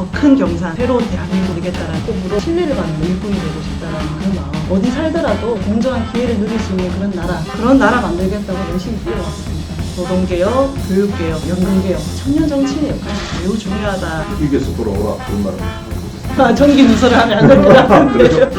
더 큰 경산, 새로운 대한민국이 되겠다는 포부로 신뢰를 받는 일꾼이 되고 싶다는 그 마음. 어디 살더라도 공정한 기회를 누릴 수 있는 그런 나라 만들겠다고 열심히 뛰어왔습니다. 노동개혁, 교육개혁, 연금개혁, 청년정치인의 역할이 매우 중요하다. 일개수 돌아오라 그런 말은 전기 누설을 하면 안 될 것 같은데요.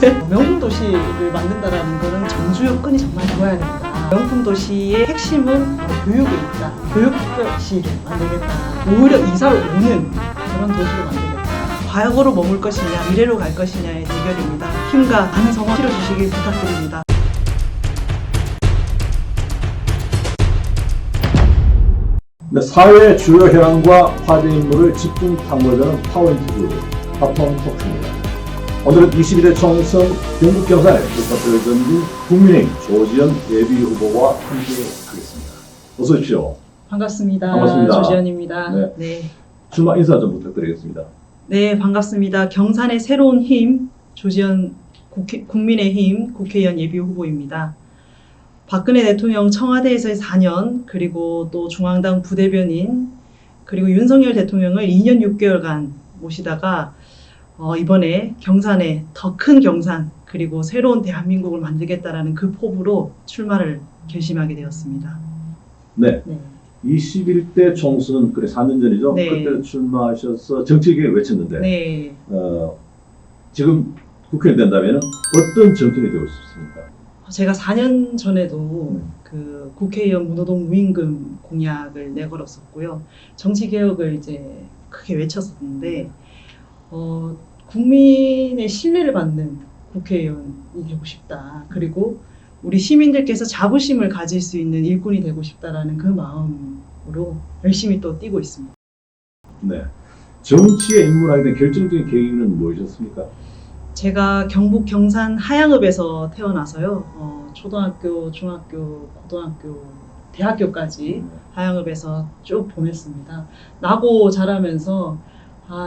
네. 명품 도시를 만든다는 것은 정주 여건이 정말 좋아야 됩니다. 명품 도시의 핵심은 교육에 있다. 교육 도시를 만들겠다. 오히려 이사를 오는 그런 도시를 만들겠다. 과거로 머물 것이냐, 미래로 갈 것이냐의 대결입니다. 힘과 많은 성원 실어주시길 부탁드립니다. 네, 사회 주요 현안과 화제 인물을 집중 탐구하는 파워인터뷰 바통 토크입니다. 오늘은 21대 총선 경북 경산에 불사표를 던진 국민의힘 조지현 예비 후보와 함께 하겠습니다. 어서 오십시오. 반갑습니다. 반갑습니다. 조지현입니다. 네. 네. 출마 인사 좀 부탁드리겠습니다. 네, 반갑습니다. 경산의 새로운 힘, 조지현 국민의힘 국회의원 예비 후보입니다. 박근혜 대통령 청와대에서의 4년, 그리고 또 중앙당 부대변인, 그리고 윤석열 대통령을 2년 6개월간 모시다가 이번에 경산에 더 큰 경산, 그리고 새로운 대한민국을 만들겠다라는 그 포부로 출마를 결심하게 되었습니다. 네. 네. 21대 총선은 그래 4년 전이죠. 네. 그때 출마하셔서 정치계를 외쳤는데 네. 지금 국회의원 된다면 어떤 정치인이 되고 싶습니까? 제가 4년 전에도 그 국회의원 무노동 무임금 공약을 내걸었었고요. 정치 개혁을 이제 크게 외쳤었는데 국민의 신뢰를 받는 국회의원이 되고 싶다. 그리고 우리 시민들께서 자부심을 가질 수 있는 일꾼이 되고 싶다라는 그 마음으로 열심히 또 뛰고 있습니다. 네. 정치에 입문하게 된 결정적인 계기는 무엇이었습니까? 제가 경북 경산 하양읍에서 태어나서요. 초등학교, 중학교, 고등학교, 대학교까지 하양읍에서 쭉 보냈습니다. 나고 자라면서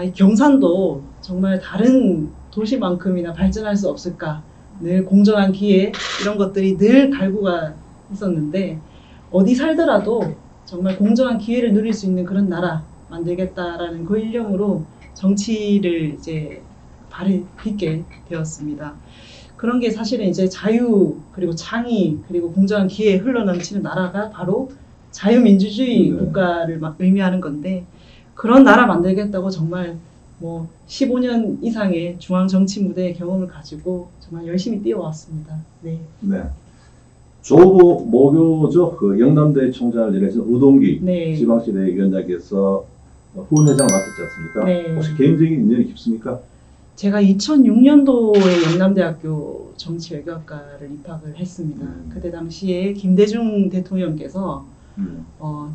이 경산도 정말 다른 도시만큼이나 발전할 수 없을까. 늘 공정한 기회 이런 것들이 늘 갈구가 있었는데 어디 살더라도 정말 공정한 기회를 누릴 수 있는 그런 나라 만들겠다라는 그 일념으로 정치를 이제 발을 딛게 되었습니다. 그런 게 사실은 이제 자유 그리고 창의 그리고 공정한 기회에 흘러넘치는 나라가 바로 자유민주주의 국가를 의미하는 건데 그런 나라 만들겠다고 정말 15년 이상의 중앙 정치 무대의 경험을 가지고 정말 열심히 뛰어왔습니다. 네. 네. 조보 모교죠. 그 영남대 총장을 지내신 우동기 네. 지방시대 위원장께서 후원회장을 맡았지 않습니까? 네. 혹시 개인적인 인연이 깊습니까? 제가 2006년도에 영남대학교 정치외교학과를 입학을 했습니다. 그때 당시에 김대중 대통령께서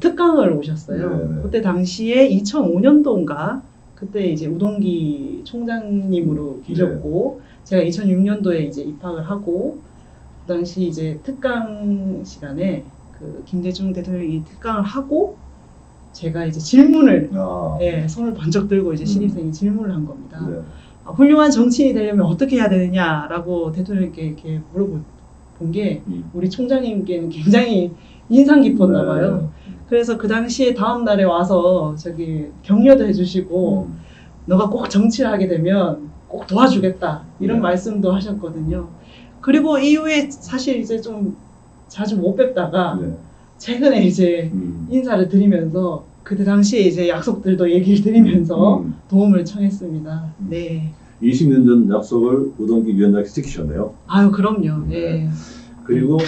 특강을 오셨어요. 네네. 그때 당시에 2005년도인가 그때 이제 우동기 총장님으로 계셨고 제가 2006년도에 이제 입학을 하고 그 당시 이제 특강 시간에 그 김대중 대통령이 특강을 하고 제가 이제 질문을 손을 번쩍 들고 이제 신입생이 질문을 한 겁니다. 네. 훌륭한 정치인이 되려면 어떻게 해야 되느냐라고 대통령께 이렇게 물어본 게 우리 총장님께는 굉장히 인상 깊었나 봐요. 그래서 그 당시에 다음 날에 와서 저기 격려도 해주시고 너가 꼭 정치를 하게 되면 꼭 도와주겠다 이런 말씀도 하셨거든요. 그리고 이후에 사실 이제 좀 자주 못 뵙다가 최근에 이제 인사를 드리면서 그때 당시에 이제 약속들도 얘기를 드리면서 도움을 청했습니다. 네. 20년 전 약속을 우동기 위원장께서 지키셨네요. 아유 그럼요. 네. 그리고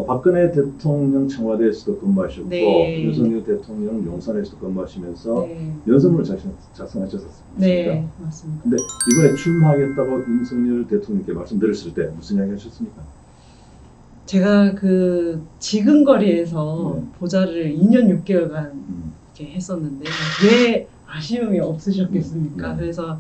박근혜 대통령 청와대에서도 근무하셨고 네. 윤석열 대통령 용산에서도 근무하시면서 네. 연설문을 작성하셨습니까? 네, 맞습니다. 근데 이번에 출마하겠다고 윤석열 대통령께 말씀드렸을 때 무슨 이야기 하셨습니까? 제가 그 지근거리에서 보좌를 2년 6개월간 이렇게 했었는데 왜 아쉬움이 없으셨겠습니까? 그래서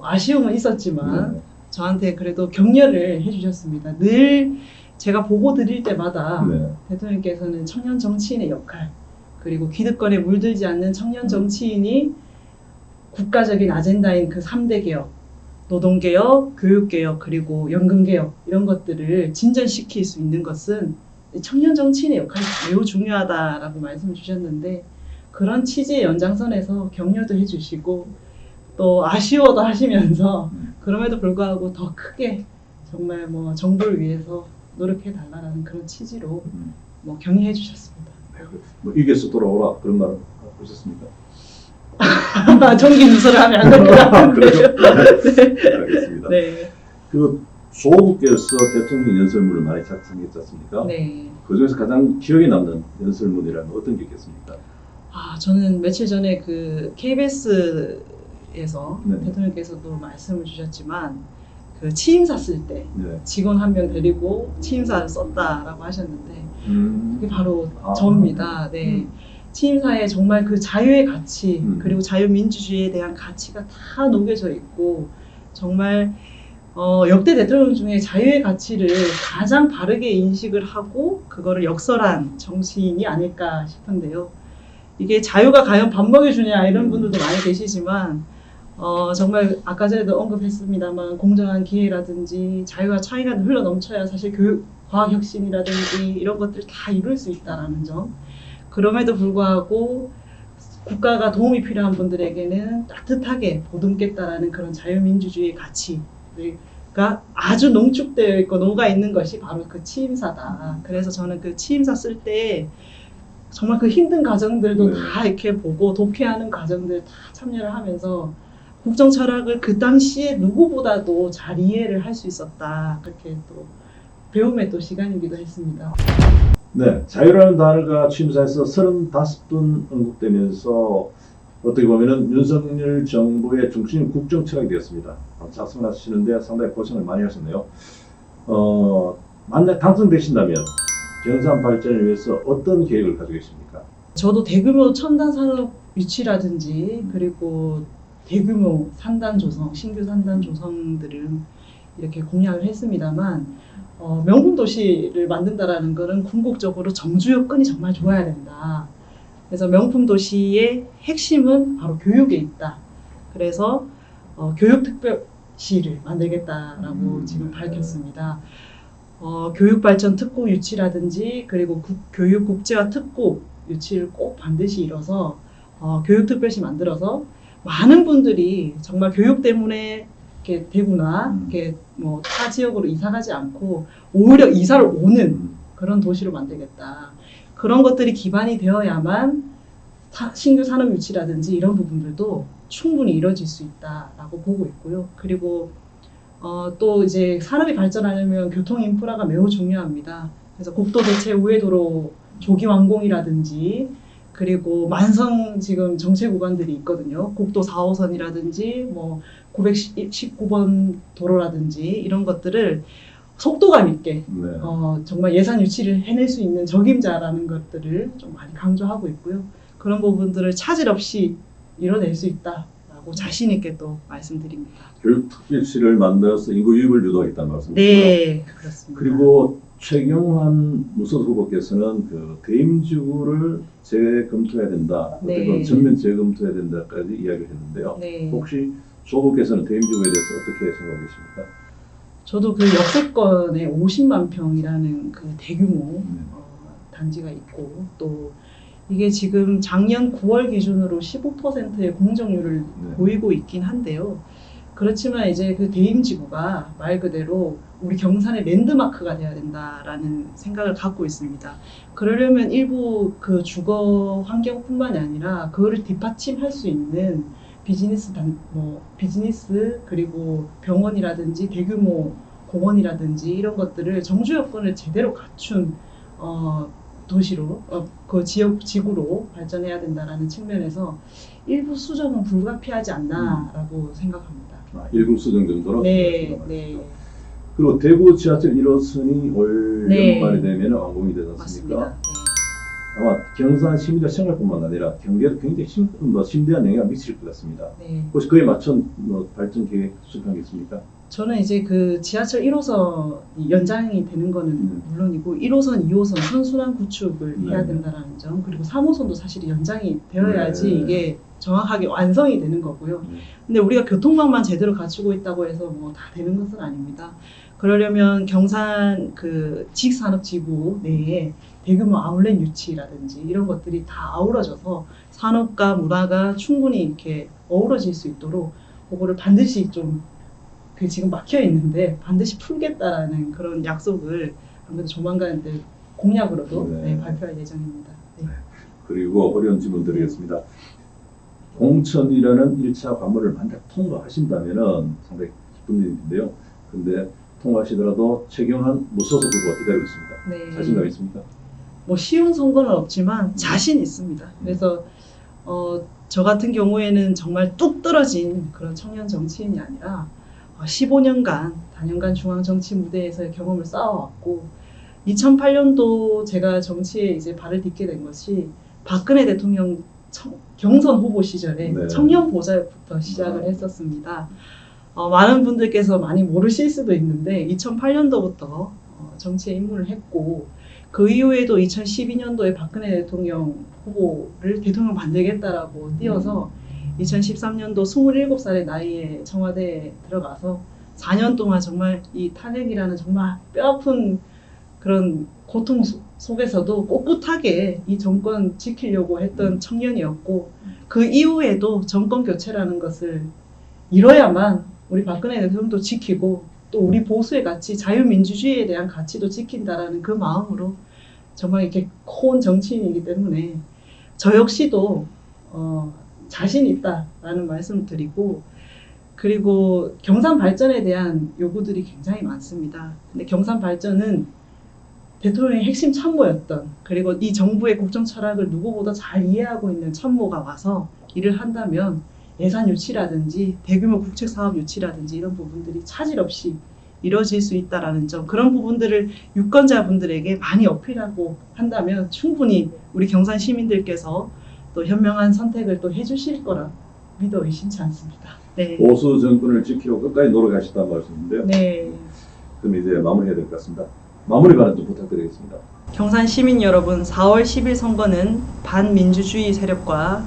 아쉬움은 있었지만 저한테 그래도 격려를 해주셨습니다. 늘 제가 보고 드릴 때마다 대통령께서는 청년 정치인의 역할 그리고 기득권에 물들지 않는 청년 정치인이 국가적인 아젠다인 그 3대 개혁 노동개혁, 교육개혁, 그리고 연금개혁 이런 것들을 진전시킬 수 있는 것은 청년 정치인의 역할이 매우 중요하다라고 말씀을 주셨는데 그런 취지의 연장선에서 격려도 해주시고 또 아쉬워도 하시면서 그럼에도 불구하고 더 크게 정말 뭐 정부를 위해서 노력해 달라는 그런 취지로 뭐 격려해 주셨습니다. 뭐 이겨서 돌아오라 그런 말 하셨습니까? 정기 누설을 하면 안 될 것 같은데요. 네, 알겠습니다. 네. 그 조국께서 대통령 연설문을 많이 작성했지 않습니까? 네. 그 중에서 가장 기억에 남는 연설문이라면 어떤 게 있겠습니까? 저는 며칠 전에 그 KBS에서 네. 대통령께서도 말씀을 주셨지만 그 취임사 쓸 때 네. 직원 한 명 데리고 취임사를 썼다라고 하셨는데 그게 바로 아. 저입니다. 네. 취임사에 정말 그 자유의 가치 그리고 자유민주주의에 대한 가치가 다 녹여져 있고 정말 역대 대통령 중에 자유의 가치를 가장 바르게 인식을 하고 그거를 역설한 정치인이 아닐까 싶은데요. 이게 자유가 과연 밥 먹여주냐 이런 분들도 많이 계시지만 정말 아까 전에도 언급했습니다만 공정한 기회라든지 자유와 창의가 흘러 넘쳐야 사실 교육, 과학혁신이라든지 이런 것들 다 이룰 수 있다는 점. 그럼에도 불구하고 국가가 도움이 필요한 분들에게는 따뜻하게 보듬겠다라는 그런 자유민주주의의 가치가 아주 농축되어 있고 녹아 있는 것이 바로 그 취임사다. 그래서 저는 그 취임사 쓸 때 정말 그 힘든 과정들도 네. 다 이렇게 보고 독해하는 과정들 다 참여를 하면서 국정 철학을 그 당시에 누구보다도 잘 이해를 할 수 있었다. 그렇게 또 배움의 또 시간이기도 했습니다. 네, 자유라는 단어가 취임사에서 35번 언급되면서 어떻게 보면은 윤석열 정부의 중심 국정 철학이 되었습니다. 작성하시는데 상당히 고생을 많이 하셨네요. 만약 당선되신다면 경산 발전을 위해서 어떤 계획을 가지고 계십니까? 저도 대규모 첨단 산업 유치라든지 그리고 대규모 산단 조성, 신규 산단 조성들은 이렇게 공약을 했습니다만 명품 도시를 만든다라는 것은 궁극적으로 정주 여건이 정말 좋아야 된다. 그래서 명품 도시의 핵심은 바로 교육에 있다. 그래서 교육특별시를 만들겠다라고 지금 밝혔습니다. 교육발전 특구 유치라든지 그리고 교육 국제화 특구 유치를 꼭 반드시 이뤄서 교육특별시 만들어서 많은 분들이 정말 교육 때문에 이렇게 대구나 이렇게 뭐 타 지역으로 이사 가지 않고 오히려 이사를 오는 그런 도시로 만들겠다. 그런 것들이 기반이 되어야만 신규 산업 유치라든지 이런 부분들도 충분히 이뤄질 수 있다라고 보고 있고요. 그리고 또 이제 산업이 발전하려면 교통 인프라가 매우 중요합니다. 그래서 국도 대체 우회도로 조기 완공이라든지 그리고 만성 지금 정체 구간들이 있거든요. 국도 4호선이라든지 뭐 919번 도로라든지 이런 것들을 속도감 있게 네. 정말 예산 유치를 해낼 수 있는 적임자라는 것들을 좀 많이 강조하고 있고요. 그런 부분들을 차질 없이 이뤄낼 수 있다라고 자신 있게 또 말씀드립니다. 교육특별시를 만들어서 인구 유입을 유도하겠다는 말씀이시죠? 네, 그렇습니다. 그리고 최경환 무소속 후보께서는 그 대임지구를 재검토해야 된다. 네. 어떻게 보면 전면 재검토해야 된다까지 이야기를 했는데요. 네. 혹시 조 후보께서는 대임지구에 대해서 어떻게 생각하고 계십니까? 저도 그 역세권에 50만 평이라는 그 대규모 단지가 있고 또 이게 지금 작년 9월 기준으로 15%의 공정률을 보이고 있긴 한데요. 그렇지만 이제 그 대임지구가 말 그대로 우리 경산의 랜드마크가 돼야 된다라는 생각을 갖고 있습니다. 그러려면 일부 그 주거 환경뿐만이 아니라 그거를 뒷받침할 수 있는 비즈니스 그리고 병원이라든지 대규모 공원이라든지 이런 것들을 정주 여건을 제대로 갖춘 도시로 그 지구로 발전해야 된다라는 측면에서 일부 수정은 불가피하지 않나라고 생각합니다. 일부 수정 정도로? 네, 네. 그리고 대구 지하철 1호선이 올 네. 연말이 되면 완공이 되지 않습니까? 맞습니다. 아마 경산 시민들 생활뿐만 아니라 경제에 굉장히 심대한 영향을 미칠 것 같습니다. 네. 혹시 그에 맞춘 발전 계획 수립한 게 있습니까? 저는 이제 그 지하철 1호선이 연장이 되는 거는 물론이고 1호선, 2호선 선순환 구축을 해야 된다라는 점 그리고 3호선도 사실 연장이 되어야지 이게 정확하게 완성이 되는 거고요. 근데 우리가 교통망만 제대로 갖추고 있다고 해서 뭐 다 되는 것은 아닙니다. 그러려면 경산 그 지식산업지구 내에 대규모 아울렛 유치라든지 이런 것들이 다 아우러져서 산업과 문화가 충분히 이렇게 어우러질 수 있도록 그거를 반드시 좀 그 지금 막혀 있는데 반드시 풀겠다라는 그런 약속을 아무래도 조만간 공약으로도 네. 발표할 예정입니다. 네. 그리고 어려운 질문 드리겠습니다. 공천이라는 1차 관문을 만약 통과하신다면 상당히 기쁜 일인데요. 근데 통과하시더라도 최경환 무소속 후보가 기다리고 있습니다. 네. 자신감 있습니까? 뭐 쉬운 선거는 없지만 자신 있습니다. 그래서 저 같은 경우에는 정말 뚝 떨어진 그런 청년 정치인이 아니라 15년간 단연간 중앙 정치 무대에서의 경험을 쌓아왔고 2008년도 제가 정치에 이제 발을 딛게 된 것이 박근혜 대통령 경선 후보 시절에 네. 청년 보좌역부터 시작을 했었습니다. 많은 분들께서 많이 모르실 수도 있는데 2008년도부터 정치에 입문을 했고 그 이후에도 2012년도에 박근혜 대통령 후보를 대통령 만들겠다라고 띄어서 2013년도 27살의 나이에 청와대에 들어가서 4년 동안 정말 이 탄핵이라는 정말 뼈아픈 그런 고통 속에서도 꿋꿋하게 이 정권 지키려고 했던 청년이었고 그 이후에도 정권 교체라는 것을 이뤄야만 우리 박근혜 대통령도 지키고 또 우리 보수의 가치, 자유민주주의에 대한 가치도 지킨다라는 그 마음으로 정말 이렇게 코온 정치인이기 때문에 저 역시도 자신 있다라는 말씀을 드리고 그리고 경산 발전에 대한 요구들이 굉장히 많습니다. 근데 경산 발전은 대통령의 핵심 참모였던 그리고 이 정부의 국정 철학을 누구보다 잘 이해하고 있는 참모가 와서 일을 한다면 예산 유치라든지 대규모 국책 사업 유치라든지 이런 부분들이 차질 없이 이루어질 수 있다라는 점 그런 부분들을 유권자분들에게 많이 어필하고 한다면 충분히 우리 경산 시민들께서 또 현명한 선택을 또 해주실 거라 믿어 의심치 않습니다. 네. 보수 정권을 지키려고 끝까지 노력하셨다는 말씀인데요. 네. 그럼 이제 마무리해야 될 것 같습니다. 마무리 발언 좀 부탁드리겠습니다. 경산 시민 여러분, 4월 10일 선거는 반민주주의 세력과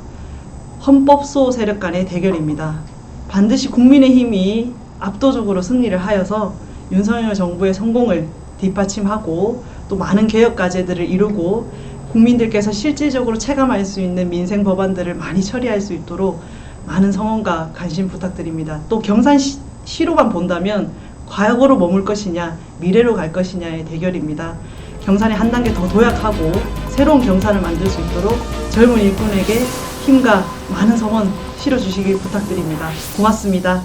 헌법수호 세력 간의 대결입니다. 반드시 국민의힘이 압도적으로 승리를 하여서 윤석열 정부의 성공을 뒷받침하고 또 많은 개혁 과제들을 이루고 국민들께서 실질적으로 체감할 수 있는 민생 법안들을 많이 처리할 수 있도록 많은 성원과 관심 부탁드립니다. 또 경산시로만 본다면 과거로 머물 것이냐 미래로 갈 것이냐의 대결입니다. 경산에 한 단계 더 도약하고 새로운 경산을 만들 수 있도록 젊은 일꾼에게 힘과 많은 성원 실어주시길 부탁드립니다. 고맙습니다.